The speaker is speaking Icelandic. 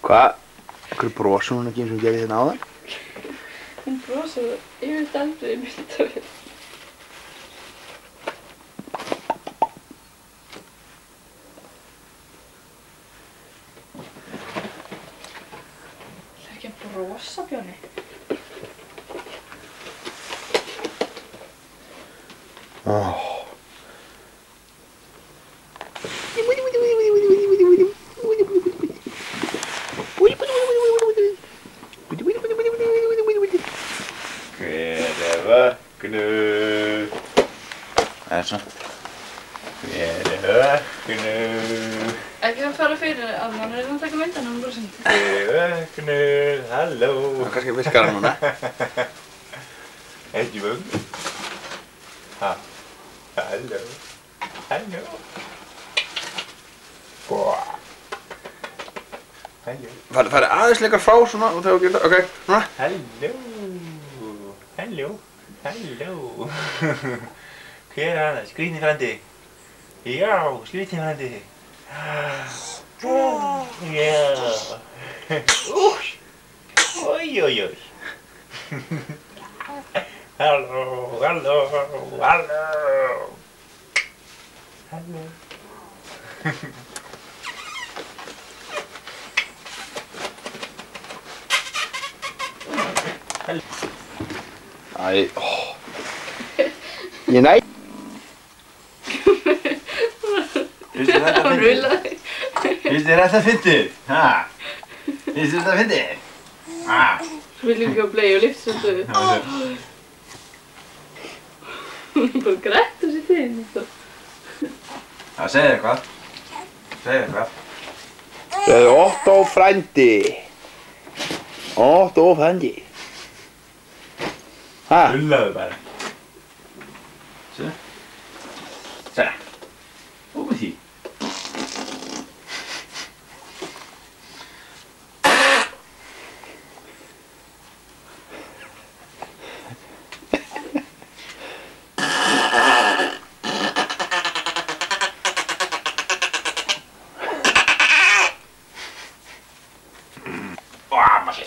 Hvað? Hver brosur hún ekki eins og hún gerði hérna áðan? Hún brosir yfir aldrei í myndavél. Það er ekki að brosa, Bjóni. Þessa. Hver vöknu. Ekki að fara fyrir að hann er að taka myndan hann brosandi. Hver vöknu, halló. Kannski virkar hann núna. Ekki vöknu. Ha, halló, halló. Halló. Færi aðeins leikar frá svona og þegar þú gerir það, ok, núna. Halló, halló, halló. Hver er hann? Skrýtni frandi? Já, skrýtni frandi. Já. Oj, oj, oj. Halló, halló, halló. Halló. Æ, ég næ. Finnst þér þetta fyndið? Finnst þér þetta fyndið? Ha? Finnst þér þetta fyndið? Ha? Svo viljum ekki á blei og lífsöndu. Hún bara grættur sér til henni. Já, segðu eitthvað. Segðu eitthvað. Segðu Otto frændi. Otto frændi. Ha? Ullaðu bara. Segðu. Segðu. Og með því. Mamma sé.